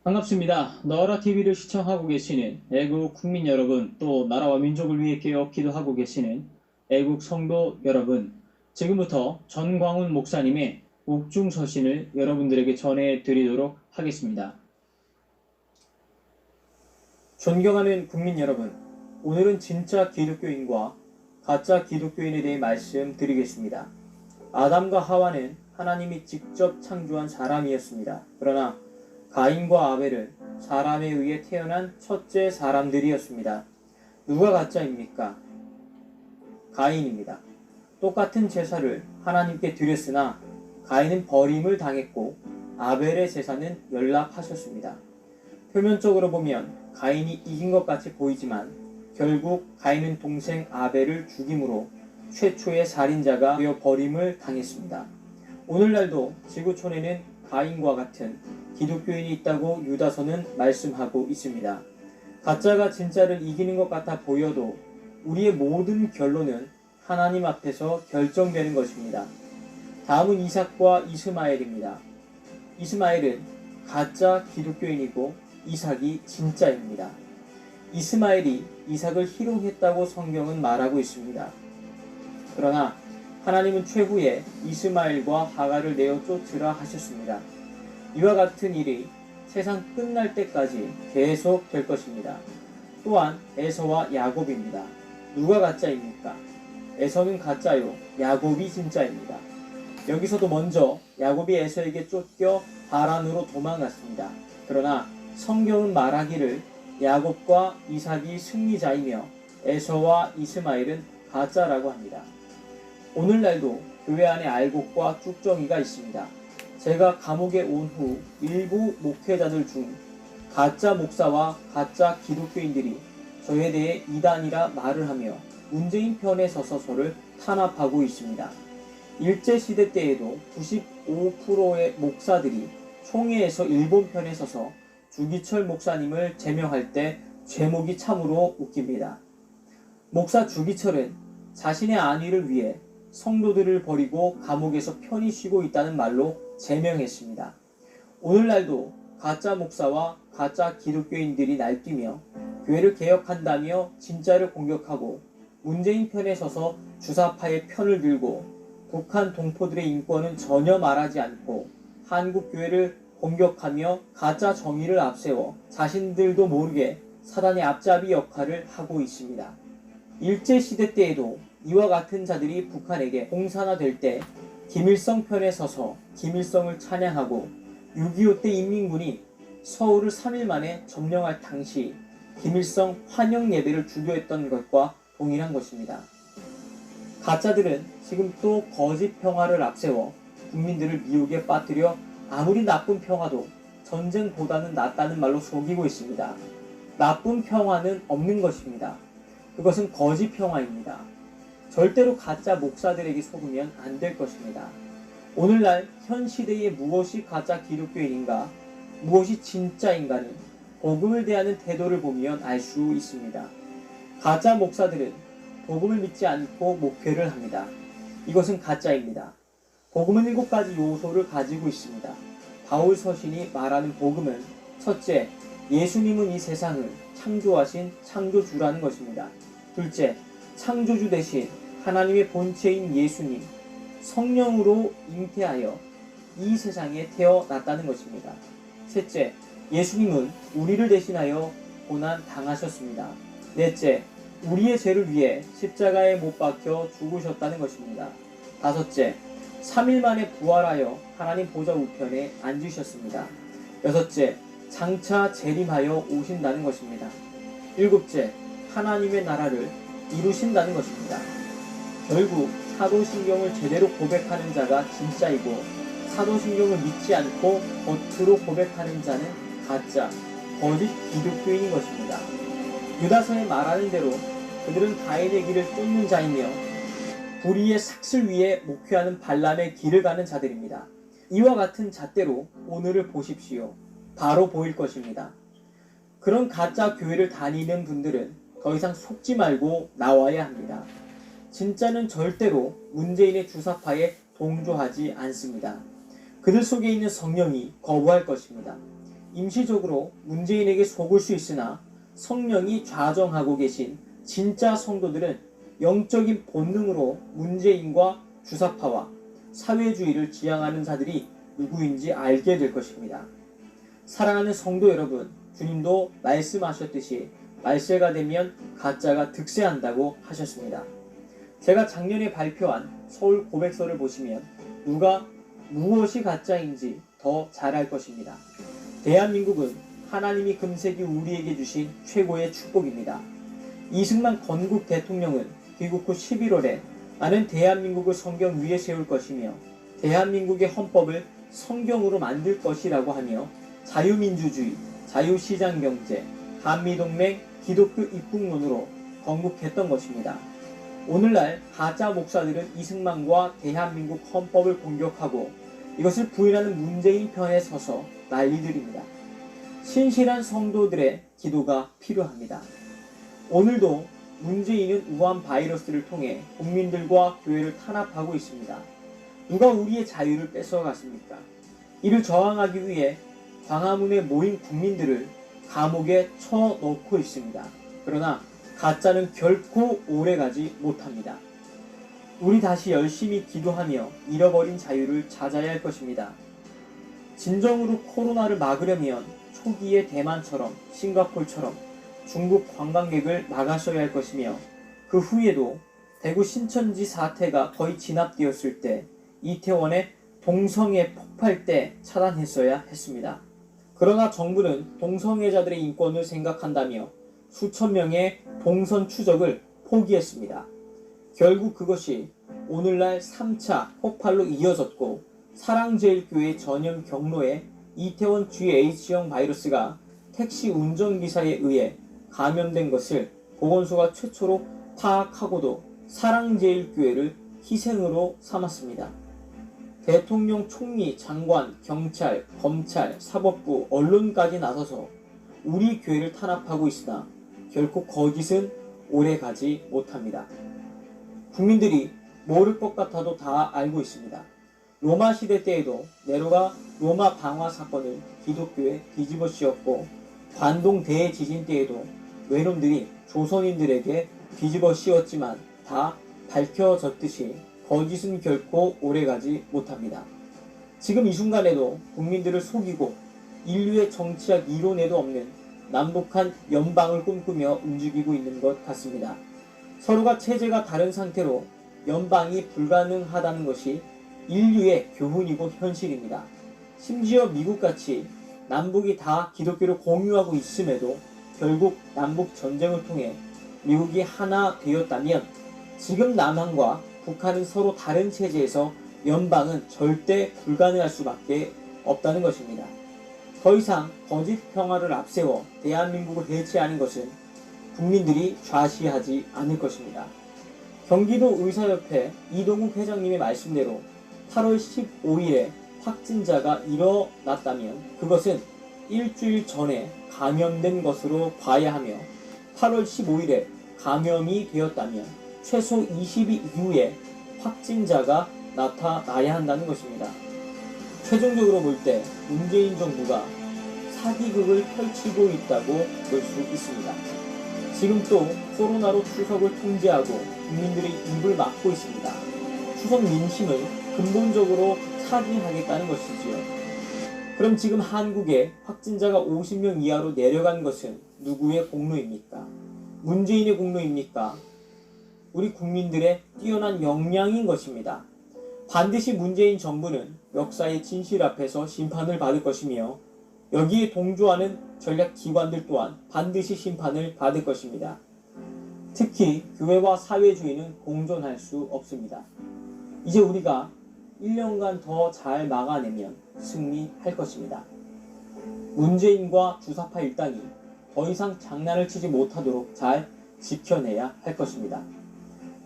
반갑습니다. 너라TV를 시청하고 계시는 애국 국민 여러분, 또 나라와 민족을 위해 깨어 기도하고 계시는 애국 성도 여러분, 지금부터 전광훈 목사님의 옥중서신을 여러분들에게 전해드리도록 하겠습니다. 존경하는 국민 여러분, 오늘은 진짜 기독교인과 가짜 기독교인에 대해 말씀드리겠습니다. 아담과 하와는 하나님이 직접 창조한 사람이었습니다. 그러나 가인과 아벨은 사람에 의해 태어난 첫째 사람들이었습니다. 누가 가짜입니까? 가인입니다. 똑같은 제사를 하나님께 드렸으나 가인은 버림을 당했고 아벨의 제사는 연락하셨습니다. 표면적으로 보면 가인이 이긴 것 같이 보이지만 결국 가인은 동생 아벨을 죽임으로 최초의 살인자가 되어 버림을 당했습니다. 오늘날도 지구촌에는 가인과 같은 기독교인이 있다고 유다서는 말씀하고 있습니다. 가짜가 진짜를 이기는 것 같아 보여도 우리의 모든 결론은 하나님 앞에서 결정되는 것입니다. 다음은 이삭과 이스마엘입니다. 이스마엘은 가짜 기독교인이고 이삭이 진짜입니다. 이스마엘이 이삭을 희롱했다고 성경은 말하고 있습니다. 그러나 하나님은 최후에 이스마엘과 하갈을 내어 쫓으라 하셨습니다. 이와 같은 일이 세상 끝날 때까지 계속 될 것입니다. 또한 에서와 야곱입니다. 누가 가짜입니까? 에서는 가짜요, 야곱이 진짜입니다. 여기서도 먼저 야곱이 에서에게 쫓겨 하란으로 도망갔습니다. 그러나 성경은 말하기를 야곱과 이삭이 승리자이며 에서와 이스마엘은 가짜라고 합니다. 오늘날도 교회 안에 알곡과 쭉정이가 있습니다. 제가 감옥에 온 후 일부 목회자들 중 가짜 목사와 가짜 기독교인들이 저에 대해 이단이라 말을 하며 문재인 편에 서서 저를 탄압하고 있습니다. 일제시대 때에도 95%의 목사들이 총회에서 일본 편에 서서 주기철 목사님을 제명할 때 제목이 참으로 웃깁니다. 목사 주기철은 자신의 안위를 위해 성도들을 버리고 감옥에서 편히 쉬고 있다는 말로 제명했습니다. 오늘날도 가짜 목사와 가짜 기독교인들이 날뛰며 교회를 개혁한다며 진짜를 공격하고 문재인 편에 서서 주사파의 편을 들고 북한 동포들의 인권은 전혀 말하지 않고 한국 교회를 공격하며 가짜 정의를 앞세워 자신들도 모르게 사단의 앞잡이 역할을 하고 있습니다. 일제시대 때에도 이와 같은 자들이 북한에게 공산화될 때 김일성 편에 서서 김일성을 찬양하고 6.25 때 인민군이 서울을 3일 만에 점령할 당시 김일성 환영 예배를 주교했던 것과 동일한 것입니다. 가짜들은 지금 또 거짓 평화를 앞세워 국민들을 미혹에 빠뜨려 아무리 나쁜 평화도 전쟁보다는 낫다는 말로 속이고 있습니다. 나쁜 평화는 없는 것입니다. 그것은 거짓 평화입니다. 절대로 가짜 목사들에게 속으면 안 될 것입니다. 오늘날 현 시대에 무엇이 가짜 기독교인인가, 무엇이 진짜인가는 복음을 대하는 태도를 보면 알 수 있습니다. 가짜 목사들은 복음을 믿지 않고 목회를 합니다. 이것은 가짜입니다. 복음은 7가지 요소를 가지고 있습니다. 바울 서신이 말하는 복음은 첫째, 예수님은 이 세상을 창조하신 창조주라는 것입니다. 둘째, 창조주 대신 하나님의 본체인 예수님, 성령으로 잉태하여 이 세상에 태어났다는 것입니다. 셋째, 예수님은 우리를 대신하여 고난 당하셨습니다. 넷째, 우리의 죄를 위해 십자가에 못 박혀 죽으셨다는 것입니다. 다섯째, 3일 만에 부활하여 하나님 보좌 우편에 앉으셨습니다. 여섯째, 장차 재림하여 오신다는 것입니다. 일곱째, 하나님의 나라를 이루신다는 것입니다. 결국 사도신경을 제대로 고백하는 자가 진짜이고 사도신경을 믿지 않고 겉으로 고백하는 자는 가짜, 거짓 기독교인인 것입니다. 유다서에 말하는 대로 그들은 가인의 길을 쫓는 자이며 불의의 삭슬 위에 목회하는 발람의 길을 가는 자들입니다. 이와 같은 잣대로 오늘을 보십시오. 바로 보일 것입니다. 그런 가짜 교회를 다니는 분들은 더 이상 속지 말고 나와야 합니다. 진짜는 절대로 문재인의 주사파에 동조하지 않습니다. 그들 속에 있는 성령이 거부할 것입니다. 임시적으로 문재인에게 속을 수 있으나 성령이 좌정하고 계신 진짜 성도들은 영적인 본능으로 문재인과 주사파와 사회주의를 지향하는 자들이 누구인지 알게 될 것입니다. 사랑하는 성도 여러분, 주님도 말씀하셨듯이 말세가 되면 가짜가 득세한다고 하셨습니다. 제가 작년에 발표한 서울 고백서를 보시면 누가 무엇이 가짜인지 더 잘 알 것입니다. 대한민국은 하나님이 금세기 우리에게 주신 최고의 축복입니다. 이승만 건국 대통령은 귀국 후 11월에 나는 대한민국을 성경 위에 세울 것이며 대한민국의 헌법을 성경으로 만들 것이라고 하며 자유민주주의, 자유시장경제, 한미동맹, 기독교 입국론으로 건국했던 것입니다. 오늘날 가짜 목사들은 이승만과 대한민국 헌법을 공격하고 이것을 부인하는 문재인 편에 서서 난리들입니다. 신실한 성도들의 기도가 필요합니다. 오늘도 문재인은 우한 바이러스를 통해 국민들과 교회를 탄압하고 있습니다. 누가 우리의 자유를 뺏어갔습니까? 이를 저항하기 위해 광화문에 모인 국민들을 감옥에 쳐넣고 있습니다. 그러나 가짜는 결코 오래가지 못합니다. 우리 다시 열심히 기도하며 잃어버린 자유를 찾아야 할 것입니다. 진정으로 코로나를 막으려면 초기에 대만처럼 싱가포르처럼 중국 관광객을 막아서야 할 것이며 그 후에도 대구 신천지 사태가 거의 진압되었을 때 이태원의 동성애 폭발 때 차단했어야 했습니다. 그러나 정부는 동성애자들의 인권을 생각한다며 수천 명의 동선 추적을 포기했습니다. 결국 그것이 오늘날 3차 폭발로 이어졌고 사랑제일교회 전염 경로에 이태원 GH형 바이러스가 택시 운전기사에 의해 감염된 것을 보건소가 최초로 파악하고도 사랑제일교회를 희생으로 삼았습니다. 대통령, 총리, 장관, 경찰, 검찰, 사법부, 언론까지 나서서 우리 교회를 탄압하고 있으나 결코 거짓은 오래가지 못합니다. 국민들이 모를 것 같아도 다 알고 있습니다. 로마 시대 때에도 네로가 로마 방화 사건을 기독교에 뒤집어 씌웠고 관동 대지진 때에도 외놈들이 조선인들에게 뒤집어 씌웠지만 다 밝혀졌듯이 거짓은 결코 오래가지 못합니다. 지금 이 순간에도 국민들을 속이고 인류의 정치학 이론에도 없는 남북한 연방을 꿈꾸며 움직이고 있는 것 같습니다. 서로가 체제가 다른 상태로 연방이 불가능하다는 것이 인류의 교훈이고 현실입니다. 심지어 미국같이 남북이 다 기독교를 공유하고 있음에도 결국 남북 전쟁을 통해 미국이 하나 되었다면 지금 남한과 북한은 서로 다른 체제에서 연방은 절대 불가능할 수밖에 없다는 것입니다. 더 이상 거짓 평화를 앞세워 대한민국을 해체하는 것은 국민들이 좌시하지 않을 것입니다. 경기도 의사협회 이동욱 회장님의 말씀대로 8월 15일에 확진자가 일어났다면 그것은 일주일 전에 감염된 것으로 봐야 하며 8월 15일에 감염이 되었다면 최소 20일 이후에 확진자가 나타나야 한다는 것입니다. 최종적으로 볼 때 문재인 정부가 사기극을 펼치고 있다고 볼 수 있습니다. 지금 또 코로나로 추석을 통제하고 국민들의 입을 막고 있습니다. 추석 민심을 근본적으로 차지하겠다는 것이지요. 그럼 지금 한국에 확진자가 50명 이하로 내려간 것은 누구의 공로입니까? 문재인의 공로입니까? 우리 국민들의 뛰어난 역량인 것입니다. 반드시 문재인 정부는 역사의 진실 앞에서 심판을 받을 것이며 여기에 동조하는 전략기관들 또한 반드시 심판을 받을 것입니다. 특히 교회와 사회주의는 공존할 수 없습니다. 이제 우리가 1년간 더 잘 막아내면 승리할 것입니다. 문재인과 주사파 일당이 더 이상 장난을 치지 못하도록 잘 지켜내야 할 것입니다.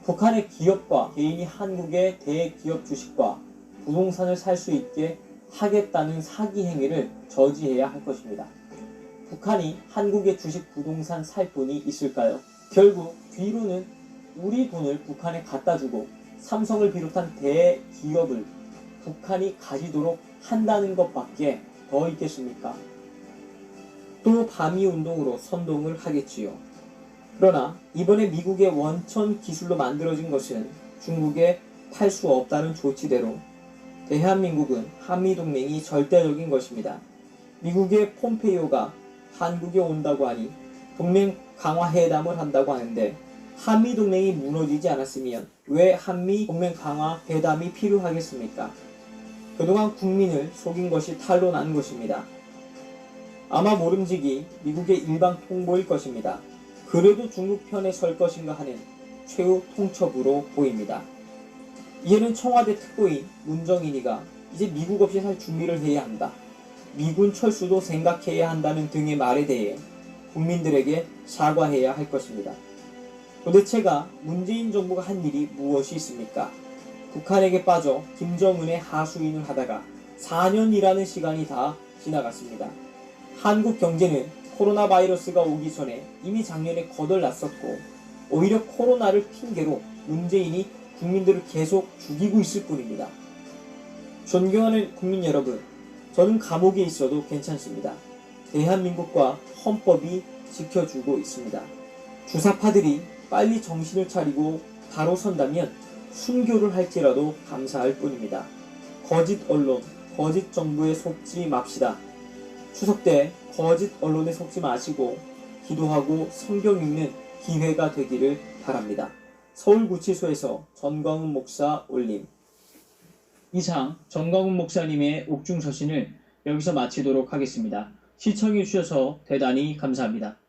북한의 기업과 개인이 한국의 대기업 주식과 부동산을 살 수 있게 하겠다는 사기 행위를 저지해야 할 것입니다. 북한이 한국의 주식 부동산 살 돈이 있을까요? 결국 뒤로는 우리 돈을 북한에 갖다 주고 삼성을 비롯한 대기업을 북한이 가지도록 한다는 것밖에 더 있겠습니까? 또 반미 운동으로 선동을 하겠지요. 그러나 이번에 미국의 원천 기술로 만들어진 것은 중국에 팔 수 없다는 조치대로 대한민국은 한미동맹이 절대적인 것입니다. 미국의 폼페이오가 한국에 온다고 하니 동맹 강화 회담을 한다고 하는데 한미동맹이 무너지지 않았으면 왜 한미동맹 강화 회담이 필요하겠습니까? 그동안 국민을 속인 것이 탄로난 것입니다. 아마 모름지기 미국의 일방 통보일 것입니다. 그래도 중국 편에 설 것인가 하는 최후 통첩으로 보입니다. 이에는 청와대 특보인 문정인이가 이제 미국 없이 살 준비를 해야 한다. 미군 철수도 생각해야 한다는 등의 말에 대해 국민들에게 사과해야 할 것입니다. 도대체가 문재인 정부가 한 일이 무엇이 있습니까? 북한에게 빠져 김정은의 하수인을 하다가 4년이라는 시간이 다 지나갔습니다. 한국 경제는 코로나 바이러스가 오기 전에 이미 작년에 거덜났었고 오히려 코로나를 핑계로 문재인이 국민들을 계속 죽이고 있을 뿐입니다. 존경하는 국민 여러분, 저는 감옥에 있어도 괜찮습니다. 대한민국과 헌법이 지켜주고 있습니다. 주사파들이 빨리 정신을 차리고 바로 선다면 순교를 할지라도 감사할 뿐입니다. 거짓 언론, 거짓 정부에 속지 맙시다. 추석 때 거짓 언론에 속지 마시고 기도하고 성경 읽는 기회가 되기를 바랍니다. 서울구치소에서 전광훈 목사 올림. 이상 전광훈 목사님의 옥중서신을 여기서 마치도록 하겠습니다. 시청해 주셔서 대단히 감사합니다.